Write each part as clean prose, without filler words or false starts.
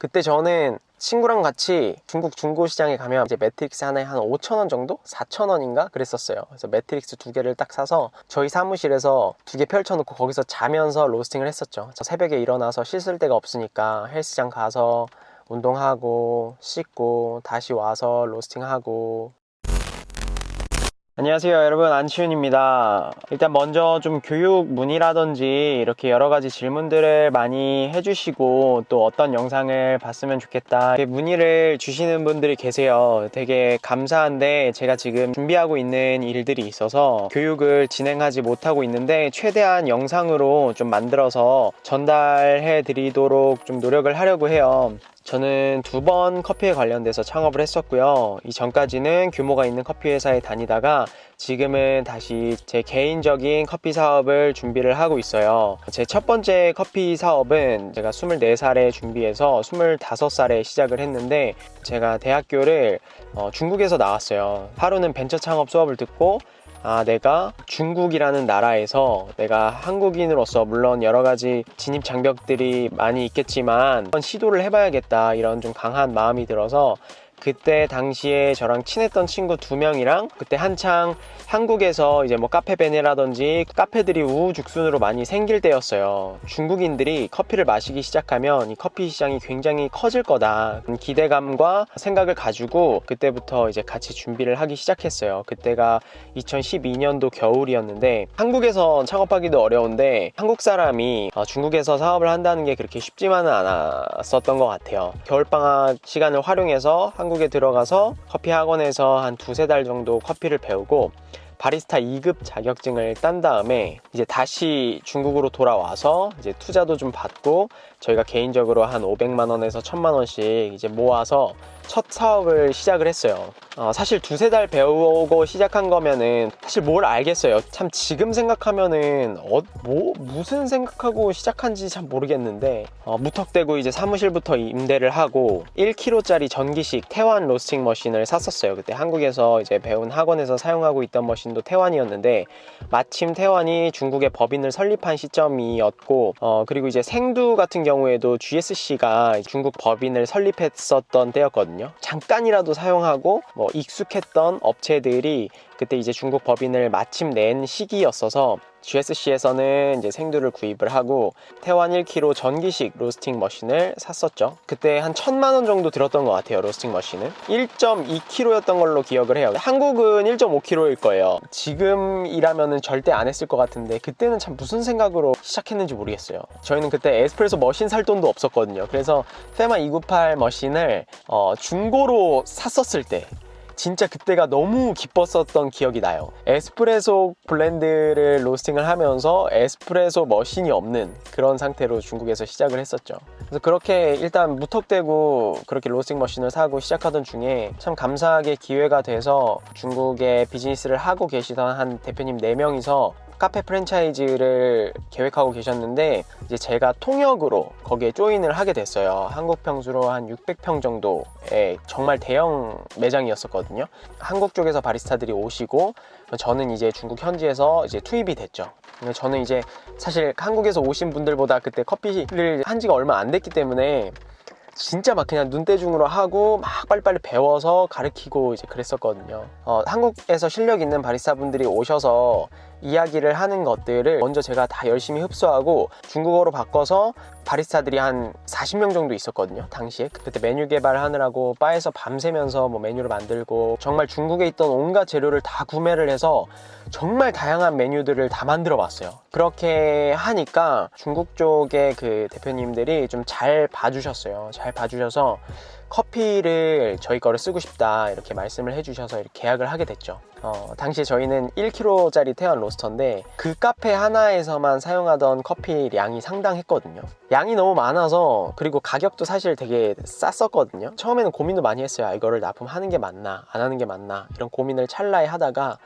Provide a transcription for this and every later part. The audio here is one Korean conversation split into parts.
그때 저는 친구랑 같이 중국 중고시장에 가면 이제 매트릭스 하나에 한 5,000원 정도? 4,000원인가? 그랬었어요. 그래서 매트릭스 2개를 딱 사서 저희 사무실에서 2개 펼쳐놓고 거기서 자면서 로스팅을 했었죠. 새벽에 일어나서 씻을 데가 없으니까 헬스장 가서 운동하고 씻고 다시 와서 로스팅하고. 안녕하세요 여러분, 안치훈입니다. 일단 먼저 좀 교육 문의라든지 이렇게 여러 가지 질문들을 많이 해주시고 또 어떤 영상을 봤으면 좋겠다 이렇게 문의를 주시는 분들이 계세요. 되게 감사한데 제가 지금 준비하고 있는 일들이 있어서 교육을 진행하지 못하고 있는데 최대한 영상으로 좀 만들어서 전달해 드리도록 좀 노력을 하려고 해요. 저는 2번 커피에 관련돼서 창업을 했었고요. 이전까지는 규모가 있는 커피 회사에 다니다가 지금은 다시 제 개인적인 커피 사업을 준비를 하고 있어요. 제 첫 번째 커피 사업은 제가 24살에 준비해서 25살에 시작을 했는데, 제가 대학교를 중국에서 나왔어요. 하루는 벤처 창업 수업을 듣고 내가 중국이라는 나라에서 내가 한국인으로서 물론 여러 가지 진입 장벽들이 많이 있겠지만 한번 시도를 해봐야겠다, 이런 좀 강한 마음이 들어서 그때 당시에 저랑 친했던 친구 2명이랑 그때 한창 한국에서 이제 뭐 카페베네라든지 카페들이 우후죽순으로 많이 생길 때였어요. 중국인들이 커피를 마시기 시작하면 이 커피 시장이 굉장히 커질 거다, 기대감과 생각을 가지고 그때부터 이제 같이 준비를 하기 시작했어요. 그때가 2012년도 겨울이었는데 한국에서 창업하기도 어려운데 한국 사람이 중국에서 사업을 한다는 게 그렇게 쉽지만은 않았었던 것 같아요. 겨울방학 시간을 활용해서 한국에 들어가서 커피 학원에서 한 2-3달 정도 커피를 배우고 바리스타 2급 자격증을 딴 다음에 이제 다시 중국으로 돌아와서 이제 투자도 좀 받고 저희가 개인적으로 한 500만 원에서 1000만 원씩 이제 모아서 첫 사업을 시작을 했어요. 사실 2-3달 배우고 시작한 거면은 사실 뭘 알겠어요. 참 지금 생각하면은 무슨 생각하고 시작한지 참 모르겠는데 무턱대고 이제 사무실부터 임대를 하고 1kg짜리 전기식 태완 로스팅 머신을 샀었어요. 그때 한국에서 이제 배운 학원에서 사용하고 있던 머신도 태완이었는데 마침 태완이 중국에 법인을 설립한 시점이었고 그리고 이제 생두 같은 경우에도 GSC가 중국 법인을 설립했었던 때였거든요. 잠깐이라도 사용하고 익숙했던 업체들이 그때 이제 중국 법인을 마침 낸 시기였어서 GSC에서는 이제 생두를 구입을 하고 태완 1kg 전기식 로스팅 머신을 샀었죠. 그때 한 1000만 원 정도 들었던 것 같아요. 로스팅 머신은 1.2kg였던 걸로 기억을 해요. 한국은 1.5kg일 거예요. 지금이라면은 절대 안 했을 것 같은데 그때는 참 무슨 생각으로 시작했는지 모르겠어요. 저희는 그때 에스프레소 머신 살 돈도 없었거든요. 그래서 페마 298 머신을 중고로 샀었을 때 진짜 그때가 너무 기뻤었던 기억이 나요. 에스프레소 블렌드를 로스팅을 하면서 에스프레소 머신이 없는 그런 상태로 중국에서 시작을 했었죠. 그래서 그렇게 일단 무턱대고 그렇게 로스팅 머신을 사고 시작하던 중에 참 감사하게 기회가 돼서 중국에 비즈니스를 하고 계시던 한 대표님 4명이서 카페 프랜차이즈를 계획하고 계셨는데 이제 제가 통역으로 거기에 조인을 하게 됐어요. 한국 평수로 한 600평 정도의 정말 대형 매장이었었거든요. 한국 쪽에서 바리스타들이 오시고 저는 이제 중국 현지에서 이제 투입이 됐죠. 저는 이제 사실 한국에서 오신 분들보다 그때 커피를 한 지가 얼마 안 됐기 때문에 진짜 막 그냥 눈대중으로 하고 막 빨리빨리 배워서 가르치고 이제 그랬었거든요. 한국에서 실력 있는 바리스타 분들이 오셔서 이야기를 하는 것들을 먼저 제가 다 열심히 흡수하고 중국어로 바꿔서 바리스타들이 한 40명 정도 있었거든요. 당시에 그때 메뉴 개발하느라고 바에서 밤새면서 메뉴를 만들고 정말 중국에 있던 온갖 재료를 다 구매를 해서 정말 다양한 메뉴들을 다 만들어 봤어요. 그렇게 하니까 중국 쪽의 그 대표님들이 좀 잘 봐주셨어요. 잘 봐주셔서 커피를 저희 거를 쓰고 싶다 이렇게 말씀을 해주셔서 이렇게 계약을 하게 됐죠. 당시에 저희는 1kg짜리 태완 로스터인데 그 카페 하나에서만 사용하던 커피 양이 상당했거든요. 양이 너무 많아서, 그리고 가격도 사실 되게 쌌었거든요. 처음에는 고민도 많이 했어요. 이거를 납품하는 게 맞나 안 하는 게 맞나 이런 고민을 찰나에 하다가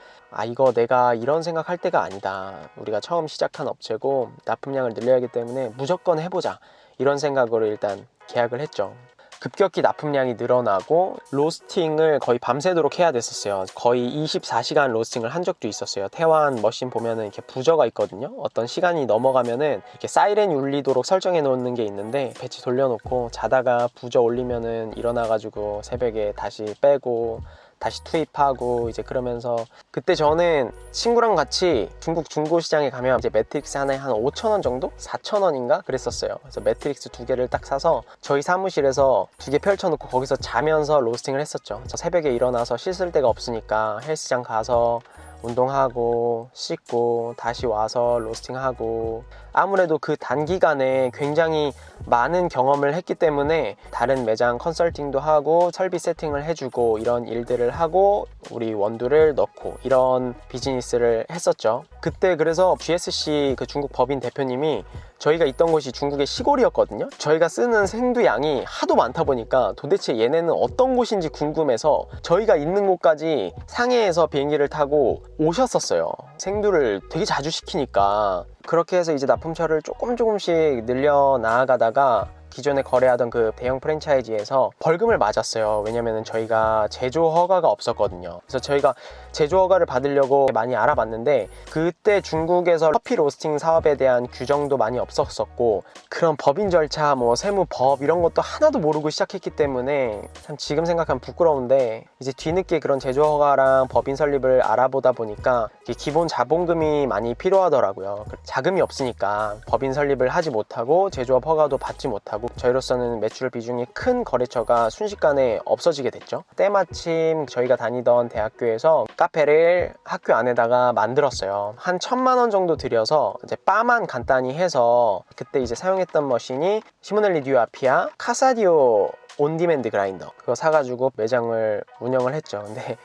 이거 내가 이런 생각할 때가 아니다, 우리가 처음 시작한 업체고 납품량을 늘려야 하기 때문에 무조건 해보자, 이런 생각으로 일단 계약을 했죠. 급격히 납품량이 늘어나고 로스팅을 거의 밤새도록 해야 됐었어요. 거의 24시간 로스팅을 한 적도 있었어요. 태완 머신 보면은 이렇게 부저가 있거든요. 어떤 시간이 넘어가면은 이렇게 사이렌이 울리도록 설정해 놓는 게 있는데 배치 돌려놓고 자다가 부저 올리면은 일어나가지고 새벽에 다시 빼고 다시 투입하고 이제 그러면서, 그때 저는 친구랑 같이 중국 중고시장에 가면 이제 매트릭스 하나에 한 5,000원 정도? 4,000원인가? 그랬었어요. 그래서 매트릭스 2개를 딱 사서 저희 사무실에서 2개 펼쳐놓고 거기서 자면서 로스팅을 했었죠. 저 새벽에 일어나서 씻을 데가 없으니까 헬스장 가서 운동하고 씻고 다시 와서 로스팅하고, 아무래도 그 단기간에 굉장히 많은 경험을 했기 때문에 다른 매장 컨설팅도 하고 설비 세팅을 해주고 이런 일들을 하고 우리 원두를 넣고 이런 비즈니스를 했었죠. 그때 그래서 GSC 그 중국 법인 대표님이, 저희가 있던 곳이 중국의 시골이었거든요. 저희가 쓰는 생두 양이 하도 많다 보니까 도대체 얘네는 어떤 곳인지 궁금해서 저희가 있는 곳까지 상해에서 비행기를 타고 오셨었어요. 생두를 되게 자주 시키니까. 그렇게 해서 이제 납품처를 조금씩 늘려 나아가다가 기존에 거래하던 그 대형 프랜차이즈에서 벌금을 맞았어요. 왜냐면은 저희가 제조 허가가 없었거든요. 그래서 저희가 제조 허가를 받으려고 많이 알아봤는데, 그때 중국에서 커피 로스팅 사업에 대한 규정도 많이 없었었고, 그런 법인 절차, 뭐 세무법 이런 것도 하나도 모르고 시작했기 때문에 참 지금 생각하면 부끄러운데, 이제 뒤늦게 그런 제조 허가랑 법인 설립을 알아보다 보니까 기본 자본금이 많이 필요하더라고요. 자금이 없으니까 법인 설립을 하지 못하고 제조업 허가도 받지 못하고 저희로서는 매출 비중이 큰 거래처가 순식간에 없어지게 됐죠. 때마침 저희가 다니던 대학교에서 카페를 학교 안에다가 만들었어요. 한 1,000만 원 정도 들여서 이제 바만 간단히 해서, 그때 이제 사용했던 머신이 시모넬리 듀아피아 카사디오 온디맨드 그라인더, 그거 사가지고 매장을 운영을 했죠. 근데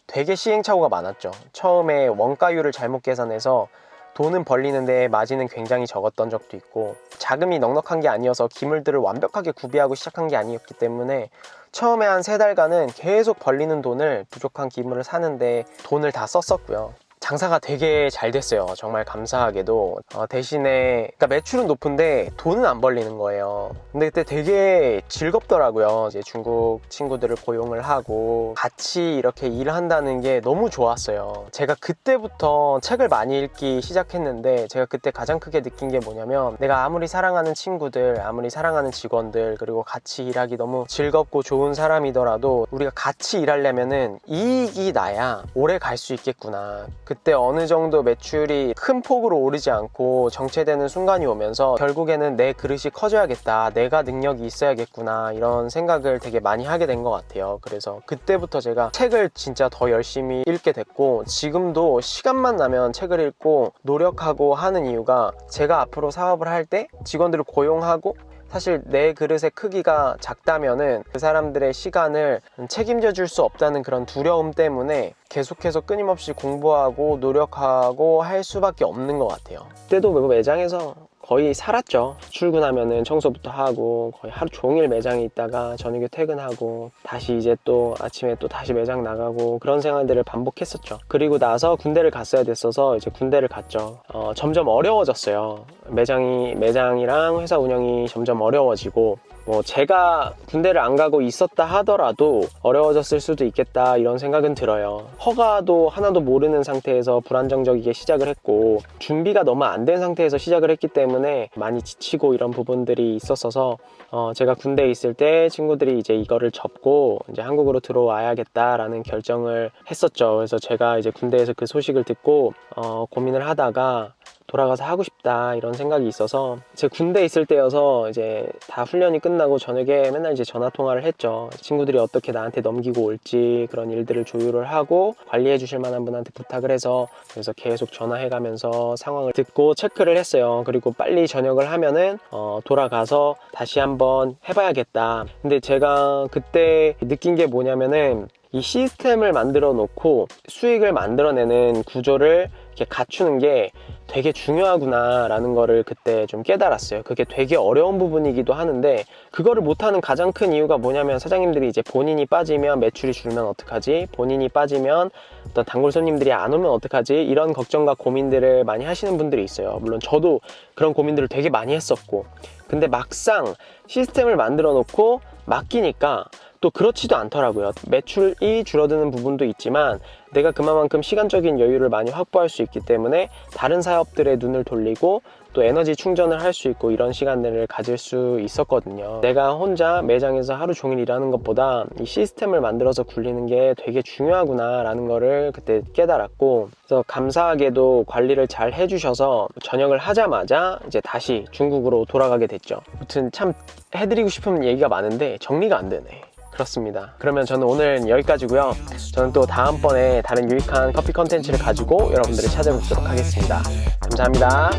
되게 시행착오가 많았죠. 처음에 원가율을 잘못 계산해서 돈은 벌리는데 마진은 굉장히 적었던 적도 있고, 자금이 넉넉한 게 아니어서 기물들을 완벽하게 구비하고 시작한 게 아니었기 때문에 처음에 한 3달간은 계속 벌리는 돈을 부족한 기물을 사는데 돈을 다 썼었고요. 장사가 되게 잘 됐어요. 정말 감사하게도. 대신에 그러니까 매출은 높은데 돈은 안 벌리는 거예요. 근데 그때 되게 즐겁더라고요. 이제 중국 친구들을 고용을 하고 같이 이렇게 일을 한다는 게 너무 좋았어요. 제가 그때부터 책을 많이 읽기 시작했는데, 제가 그때 가장 크게 느낀 게 뭐냐면, 내가 아무리 사랑하는 친구들, 아무리 사랑하는 직원들, 그리고 같이 일하기 너무 즐겁고 좋은 사람이더라도 우리가 같이 일하려면은 이익이 나야 오래 갈 수 있겠구나. 그때 어느 정도 매출이 큰 폭으로 오르지 않고 정체되는 순간이 오면서 결국에는 내 그릇이 커져야겠다, 내가 능력이 있어야겠구나, 이런 생각을 되게 많이 하게 된 것 같아요. 그래서 그때부터 제가 책을 진짜 더 열심히 읽게 됐고, 지금도 시간만 나면 책을 읽고 노력하고 하는 이유가, 제가 앞으로 사업을 할 때 직원들을 고용하고 사실 내 그릇의 크기가 작다면은 그 사람들의 시간을 책임져 줄 수 없다는 그런 두려움 때문에 계속해서 끊임없이 공부하고 노력하고 할 수밖에 없는 것 같아요. 그때도 매장에서 거의 살았죠. 출근하면은 청소부터 하고 거의 하루 종일 매장에 있다가 저녁에 퇴근하고 다시 이제 또 아침에 또 다시 매장 나가고, 그런 생활들을 반복했었죠. 그리고 나서 군대를 갔어야 됐어서 이제 군대를 갔죠. 점점 어려워졌어요. 매장이랑 회사 운영이 점점 어려워지고, 뭐 제가 군대를 안 가고 있었다 하더라도 어려워졌을 수도 있겠다, 이런 생각은 들어요. 허가도 하나도 모르는 상태에서 불안정적이게 시작을 했고, 준비가 너무 안 된 상태에서 시작을 했기 때문에 많이 지치고 이런 부분들이 있었어서, 제가 군대에 있을 때 친구들이 이제 이거를 접고 이제 한국으로 들어와야겠다라는 결정을 했었죠. 그래서 제가 이제 군대에서 그 소식을 듣고 고민을 하다가 돌아가서 하고 싶다, 이런 생각이 있어서, 제 군대에 있을 때여서 이제 다 훈련이 끝나고 저녁에 맨날 이제 전화 통화를 했죠. 친구들이 어떻게 나한테 넘기고 올지 그런 일들을 조율을 하고 관리해 주실 만한 분한테 부탁을 해서, 그래서 계속 전화해 가면서 상황을 듣고 체크를 했어요. 그리고 빨리 전역을 하면은 돌아가서 다시 한번 해봐야겠다. 근데 제가 그때 느낀 게 뭐냐면은, 이 시스템을 만들어 놓고 수익을 만들어내는 구조를 이렇게 갖추는 게 되게 중요하구나 라는 거를 그때 좀 깨달았어요. 그게 되게 어려운 부분이기도 하는데, 그거를 못하는 가장 큰 이유가 뭐냐면, 사장님들이 이제 본인이 빠지면 매출이 줄면 어떡하지, 본인이 빠지면 어떤 단골 손님들이 안 오면 어떡하지, 이런 걱정과 고민들을 많이 하시는 분들이 있어요. 물론 저도 그런 고민들을 되게 많이 했었고, 근데 막상 시스템을 만들어 놓고 맡기니까 또 그렇지도 않더라고요. 매출이 줄어드는 부분도 있지만 내가 그만큼 시간적인 여유를 많이 확보할 수 있기 때문에 다른 사업들에 눈을 돌리고 또 에너지 충전을 할 수 있고 이런 시간들을 가질 수 있었거든요. 내가 혼자 매장에서 하루 종일 일하는 것보다 이 시스템을 만들어서 굴리는 게 되게 중요하구나 라는 거를 그때 깨달았고, 그래서 감사하게도 관리를 잘 해주셔서 전역을 하자마자 이제 다시 중국으로 돌아가게 됐죠. 아무튼 참 해드리고 싶은 얘기가 많은데 정리가 안 되네. 그렇습니다. 그러면 저는 오늘 여기까지고요. 저는 또 다음번에 다른 유익한 커피 컨텐츠를 가지고 여러분들을 찾아뵙도록 하겠습니다. 감사합니다.